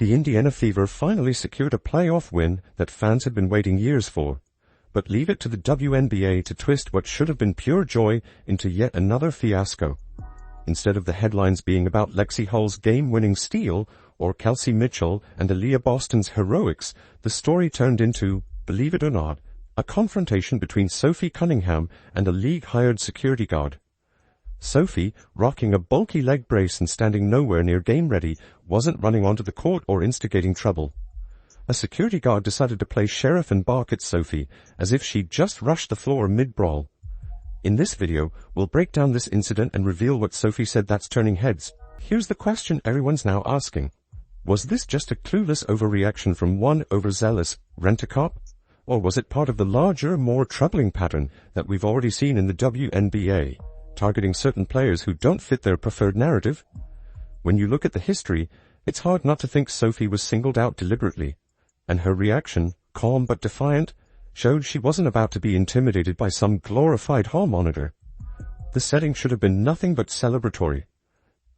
The Indiana Fever finally secured a playoff win that fans had been waiting years for. But leave it to the WNBA to twist what should have been pure joy into yet another fiasco. Instead of the headlines being about Lexi Hull's game-winning steal or Kelsey Mitchell and Aaliyah Boston's heroics, the story turned into, believe it or not, a confrontation between Sophie Cunningham and a league-hired security guard. Sophie, rocking a bulky leg brace and standing nowhere near game-ready, wasn't running onto the court or instigating trouble. A security guard decided to play sheriff and bark at Sophie, as if she'd just rushed the floor mid-brawl. In this video, we'll break down this incident and reveal what Sophie said that's turning heads. Here's the question everyone's now asking. Was this just a clueless overreaction from one overzealous rent-a-cop? Or was it part of the larger, more troubling pattern that we've already seen in the WNBA, targeting certain players who don't fit their preferred narrative? When you look at the history, it's hard not to think Sophie was singled out deliberately, and her reaction, calm but defiant, showed she wasn't about to be intimidated by some glorified hall monitor. The setting should have been nothing but celebratory.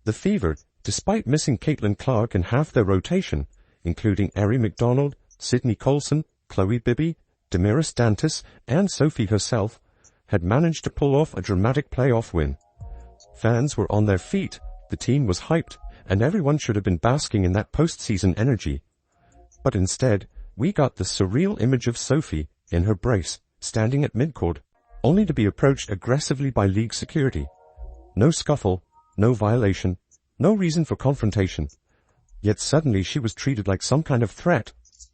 The Fever, despite missing Caitlin Clark and half their rotation, including Ari McDonald, Sydney Colson, Chloe Bibby, Damaris Dantas, and Sophie herself, had managed to pull off a dramatic playoff win. Fans were on their feet, the team was hyped, and everyone should have been basking in that postseason energy. But instead, we got the surreal image of Sophie, in her brace, standing at midcourt, only to be approached aggressively by league security. No scuffle, no violation, no reason for confrontation. Yet suddenly she was treated like some kind of threat.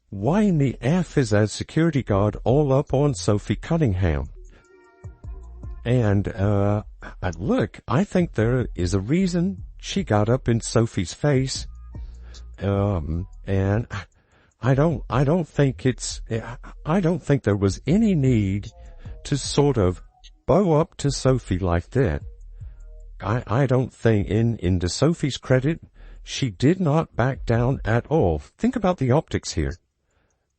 Why in the F is that security guard all up on Sophie Cunningham? And, look, I think there is a reason she got up in Sophie's face. And I don't think there was any need to sort of bow up to Sophie like that. I don't think, in Sophie's credit, she did not back down at all. Think about the optics here.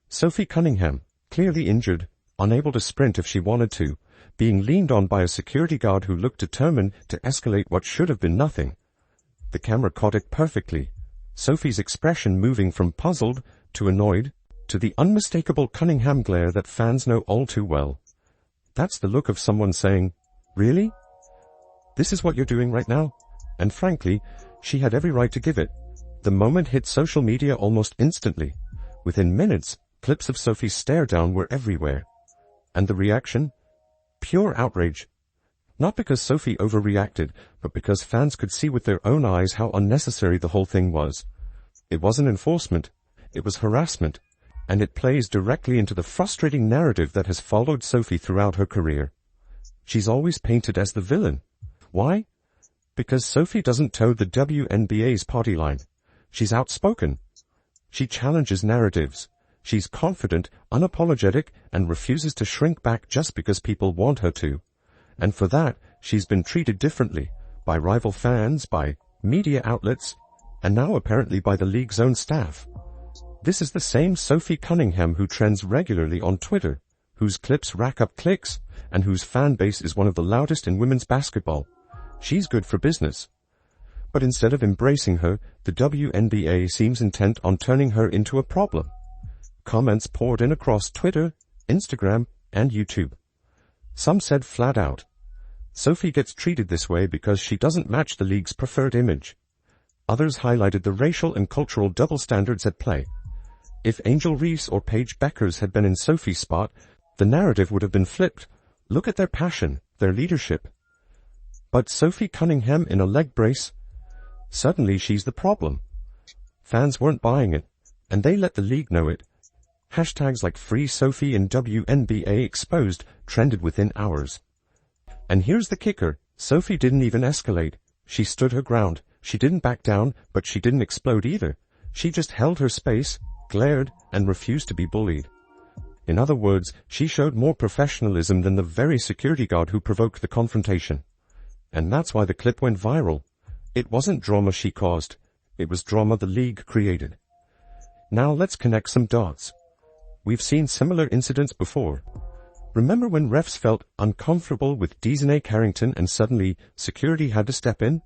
Sophie Cunningham, clearly injured, unable to sprint if she wanted to, being leaned on by a security guard who looked determined to escalate what should have been nothing. The camera caught it perfectly. Sophie's expression moving from puzzled to annoyed to the unmistakable Cunningham glare that fans know all too well. That's the look of someone saying, "Really? This is what you're doing right now?" And frankly, she had every right to give it. The moment hit social media almost instantly. Within minutes, clips of Sophie's stare down were everywhere. And the reaction? Pure outrage. Not because Sophie overreacted, but because fans could see with their own eyes how unnecessary the whole thing was. It wasn't enforcement, it was harassment, and it plays directly into the frustrating narrative that has followed Sophie throughout her career. She's always painted as the villain. Why? Because Sophie doesn't toe the WNBA's party line. She's outspoken. She challenges narratives. She's confident, unapologetic, and refuses to shrink back just because people want her to. And for that, she's been treated differently, by rival fans, by media outlets, and now apparently by the league's own staff. This is the same Sophie Cunningham who trends regularly on Twitter, whose clips rack up clicks, and whose fan base is one of the loudest in women's basketball. She's good for business. But instead of embracing her, the WNBA seems intent on turning her into a problem. Comments poured in across Twitter, Instagram, and YouTube. Some said flat out, Sophie gets treated this way because she doesn't match the league's preferred image. Others highlighted the racial and cultural double standards at play. If Angel Reese or Paige Beckers had been in Sophie's spot, the narrative would have been flipped. Look at their passion, their leadership. But Sophie Cunningham in a leg brace? Suddenly she's the problem. Fans weren't buying it, and they let the league know it. Hashtags like Free Sophie and WNBA Exposed trended within hours. And here's the kicker, Sophie didn't even escalate. She stood her ground. She didn't back down, but she didn't explode either. She just held her space, glared, and refused to be bullied. In other words, she showed more professionalism than the very security guard who provoked the confrontation. And that's why the clip went viral. It wasn't drama she caused. It was drama the league created. Now let's connect some dots. We've seen similar incidents before. Remember when refs felt uncomfortable with Desanay Carrington and suddenly security had to step in?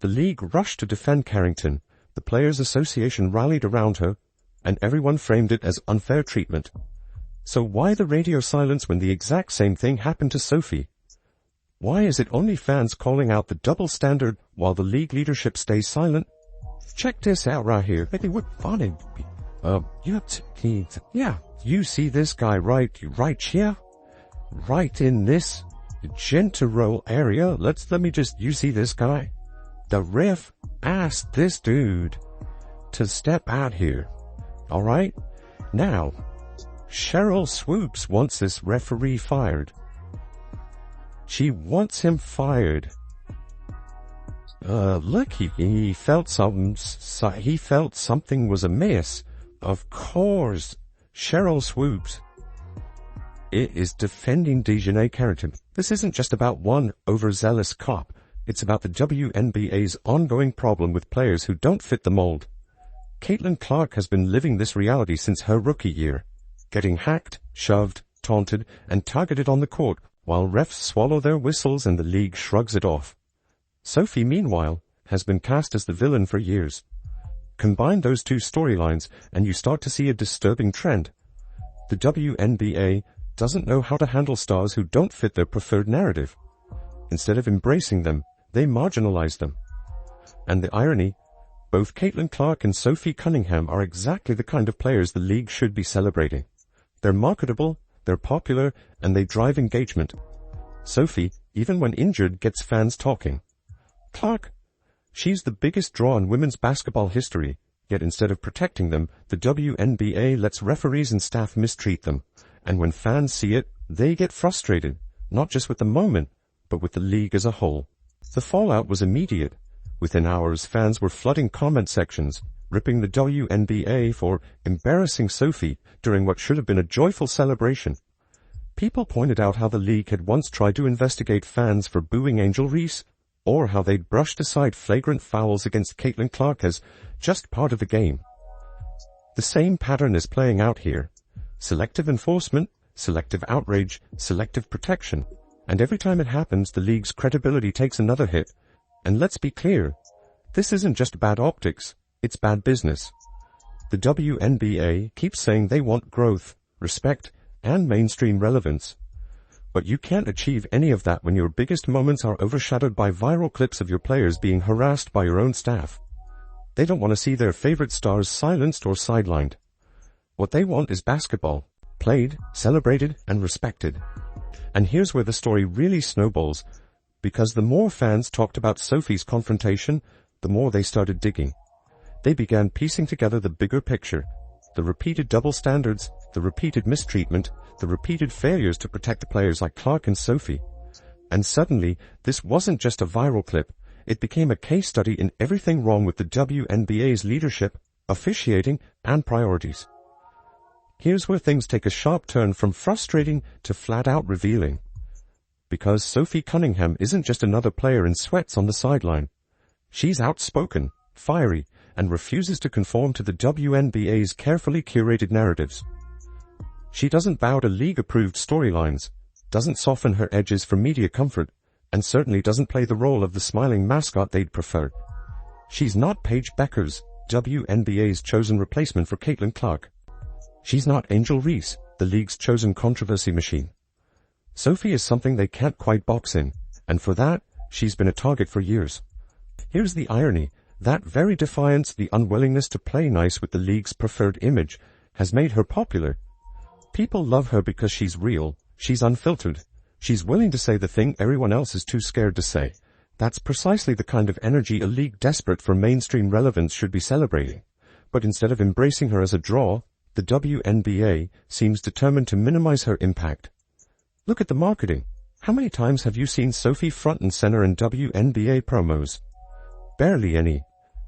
The league rushed to defend Carrington, The Players Association rallied around her, and everyone framed it as unfair treatment. So why the radio silence when the exact same thing happened to Sophie? Why is it only fans calling out the double standard while the league leadership stays silent? Check this out right here. Maybe we're funny. You see this guy right here? Right in this gentile area. You see this guy? The ref asked this dude to step out here. Alright? Now, Cheryl Swoops wants this referee fired. She wants him fired. Look, he felt something was amiss. Of course, Cheryl Swoops is defending DeJounte Carrington. This isn't just about one overzealous cop. It's about the WNBA's ongoing problem with players who don't fit the mold. Caitlin Clark has been living this reality since her rookie year, getting hacked, shoved, taunted, and targeted on the court, while refs swallow their whistles and the league shrugs it off. Sophie, meanwhile, has been cast as the villain for years. Combine those two storylines and you start to see a disturbing trend. The WNBA doesn't know how to handle stars who don't fit their preferred narrative. Instead of embracing them, they marginalize them. And the irony, both Caitlin Clark and Sophie Cunningham are exactly the kind of players the league should be celebrating. They're marketable, they're popular, and they drive engagement. Sophie, even when injured, gets fans talking. Clark, she's the biggest draw in women's basketball history, yet instead of protecting them, the WNBA lets referees and staff mistreat them. And when fans see it, they get frustrated, not just with the moment, but with the league as a whole. The fallout was immediate. Within hours, fans were flooding comment sections, ripping the WNBA for embarrassing Sophie during what should have been a joyful celebration. People pointed out how the league had once tried to investigate fans for booing Angel Reese, or how they'd brushed aside flagrant fouls against Caitlin Clark as just part of the game. The same pattern is playing out here. Selective enforcement, selective outrage, selective protection. And every time it happens, the league's credibility takes another hit. And let's be clear, this isn't just bad optics, it's bad business. The WNBA keeps saying they want growth, respect, and mainstream relevance. But you can't achieve any of that when your biggest moments are overshadowed by viral clips of your players being harassed by your own staff. They don't want to see their favorite stars silenced or sidelined. What they want is basketball, played, celebrated, and respected. And here's where the story really snowballs, because the more fans talked about Sophie's confrontation, the more they started digging. They began piecing together the bigger picture, the repeated double standards, the repeated mistreatment, the repeated failures to protect players like Clark and Sophie. And suddenly, this wasn't just a viral clip, it became a case study in everything wrong with the WNBA's leadership, officiating, and priorities. Here's where things take a sharp turn from frustrating to flat-out revealing. Because Sophie Cunningham isn't just another player in sweats on the sideline. She's outspoken, fiery, and refuses to conform to the WNBA's carefully curated narratives. She doesn't bow to league-approved storylines, doesn't soften her edges for media comfort, and certainly doesn't play the role of the smiling mascot they'd prefer. She's not Paige Beckers, WNBA's chosen replacement for Caitlin Clark. She's not Angel Reese, the league's chosen controversy machine. Sophie is something they can't quite box in, and for that, she's been a target for years. Here's the irony. That very defiance, the unwillingness to play nice with the league's preferred image, has made her popular. People love her because she's real, she's unfiltered, she's willing to say the thing everyone else is too scared to say. That's precisely the kind of energy a league desperate for mainstream relevance should be celebrating. But instead of embracing her as a draw, the WNBA seems determined to minimize her impact. Look at the marketing. How many times have you seen Sophie front and center in WNBA promos? Barely any.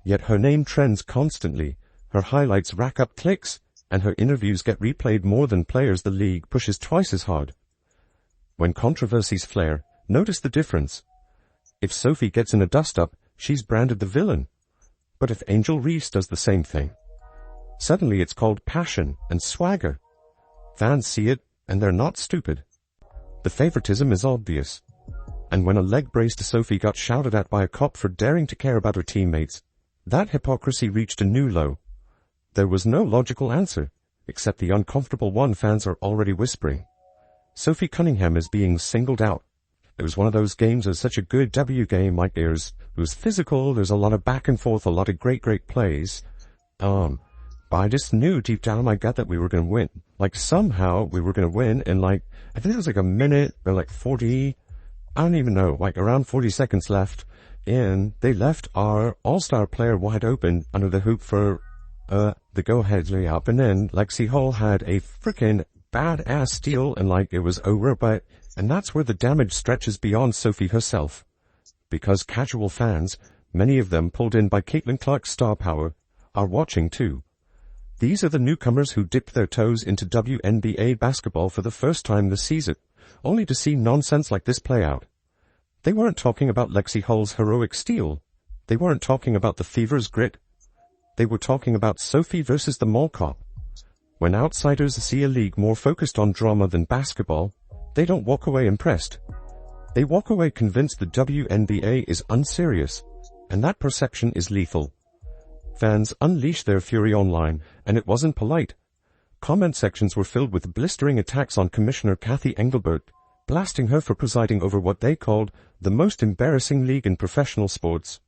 Yet her name trends constantly, her highlights rack up clicks, and her interviews get replayed more than players the league pushes twice as hard. When controversies flare, notice the difference. If Sophie gets in a dust-up, she's branded the villain. But if Angel Reese does the same thing, suddenly it's called passion and swagger. Fans see it, and they're not stupid. The favoritism is obvious. And when a leg brace to Sophie got shouted at by a cop for daring to care about her teammates, That hypocrisy reached a new low. There was no logical answer, except the uncomfortable one fans are already whispering. Sophie Cunningham is being singled out. It was one of those games that's such a good W game, like it was physical, there's a lot of back and forth, a lot of great plays. But I just knew deep down in my gut that we were going to win. Like somehow we were going to win in I think it was like a minute or 40, I don't even know, around 40 seconds left. And they left our all-star player wide open under the hoop for the go-ahead layup. And then Lexi Hall had a frickin' badass steal and it was over, and that's where the damage stretches beyond Sophie herself. Because casual fans, many of them pulled in by Caitlin Clark's star power, are watching too. These are the newcomers who dipped their toes into WNBA basketball for the first time this season, only to see nonsense like this play out. They weren't talking about Lexi Hall's heroic steal. They weren't talking about the Fever's grit. They were talking about Sophie versus the mall cop. When outsiders see a league more focused on drama than basketball, they don't walk away impressed. They walk away convinced the WNBA is unserious, and that perception is lethal. Fans unleashed their fury online, and it wasn't polite. Comment sections were filled with blistering attacks on Commissioner Kathy Engelbert, blasting her for presiding over what they called the most embarrassing league in professional sports.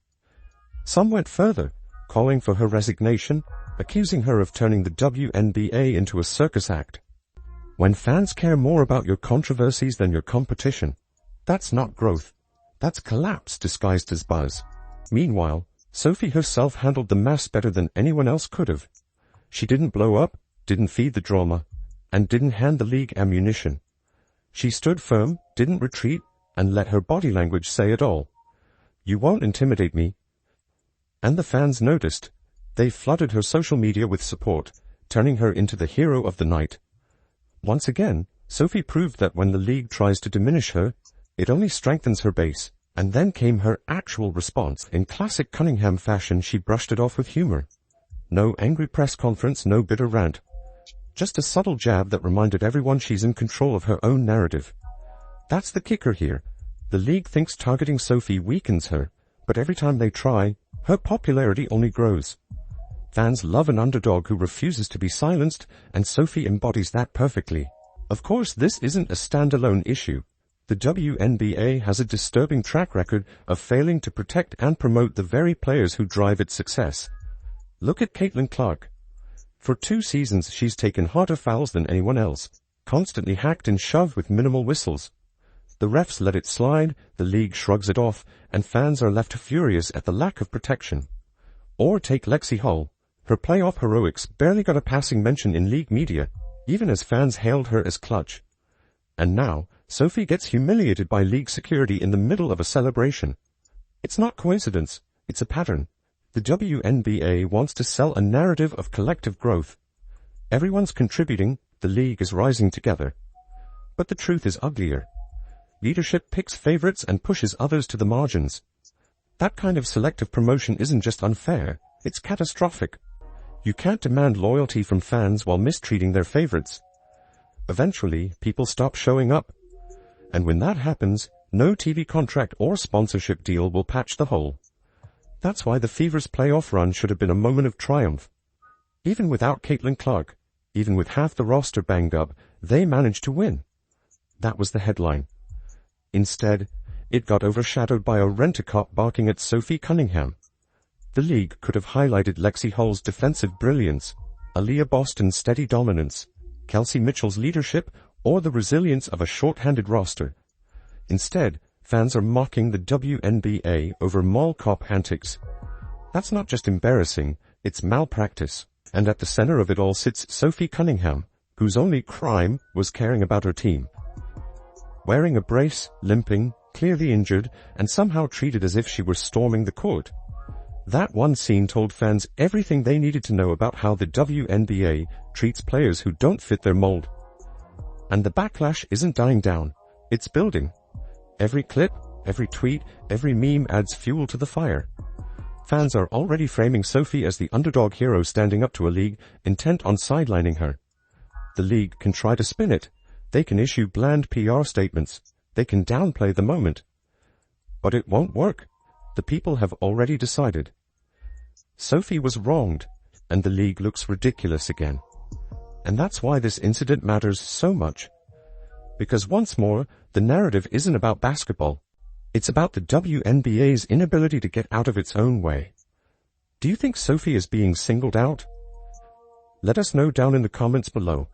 Some went further, calling for her resignation, accusing her of turning the WNBA into a circus act. When fans care more about your controversies than your competition, that's not growth. That's collapse disguised as buzz. Meanwhile, Sophie herself handled the mess better than anyone else could have. She didn't blow up, didn't feed the drama, and didn't hand the league ammunition. She stood firm, didn't retreat, and let her body language say it all. You won't intimidate me. And the fans noticed. They flooded her social media with support, turning her into the hero of the night. Once again, Sophie proved that when the league tries to diminish her, it only strengthens her base. And then came her actual response. In classic Cunningham fashion, she brushed it off with humor. No angry press conference, no bitter rant. Just a subtle jab that reminded everyone she's in control of her own narrative. That's the kicker here. The league thinks targeting Sophie weakens her, but every time they try, her popularity only grows. Fans love an underdog who refuses to be silenced, and Sophie embodies that perfectly. Of course, this isn't a standalone issue. The WNBA has a disturbing track record of failing to protect and promote the very players who drive its success. Look at Caitlin Clark. For 2 seasons she's taken harder fouls than anyone else, constantly hacked and shoved with minimal whistles. The refs let it slide, the league shrugs it off, and fans are left furious at the lack of protection. Or take Lexi Hall. Her playoff heroics barely got a passing mention in league media, even as fans hailed her as clutch. And now, Sophie gets humiliated by league security in the middle of a celebration. It's not coincidence, it's a pattern. The WNBA wants to sell a narrative of collective growth. Everyone's contributing, the league is rising together. But the truth is uglier. Leadership picks favorites and pushes others to the margins. That kind of selective promotion isn't just unfair, it's catastrophic. You can't demand loyalty from fans while mistreating their favorites. Eventually, people stop showing up. And when that happens, no TV contract or sponsorship deal will patch the hole. That's why the Fever's playoff run should have been a moment of triumph. Even without Caitlin Clark, even with half the roster banged up, they managed to win. That was the headline. Instead, it got overshadowed by a rent-a-cop barking at Sophie Cunningham. The league could have highlighted Lexi Hall's defensive brilliance, Aaliyah Boston's steady dominance, Kelsey Mitchell's leadership, or the resilience of a short-handed roster. Instead, fans are mocking the WNBA over mall cop antics. That's not just embarrassing, it's malpractice. And at the center of it all sits Sophie Cunningham, whose only crime was caring about her team. Wearing a brace, limping, clearly injured, and somehow treated as if she were storming the court. That one scene told fans everything they needed to know about how the WNBA treats players who don't fit their mold. And the backlash isn't dying down, it's building. Every clip, every tweet, every meme adds fuel to the fire. Fans are already framing Sophie as the underdog hero standing up to a league intent on sidelining her. The league can try to spin it. They can issue bland PR statements. They can downplay the moment. But it won't work. The people have already decided. Sophie was wronged, and the league looks ridiculous again. And that's why this incident matters so much. Because once more, the narrative isn't about basketball. It's about the WNBA's inability to get out of its own way. Do you think Sophie is being singled out? Let us know down in the comments below.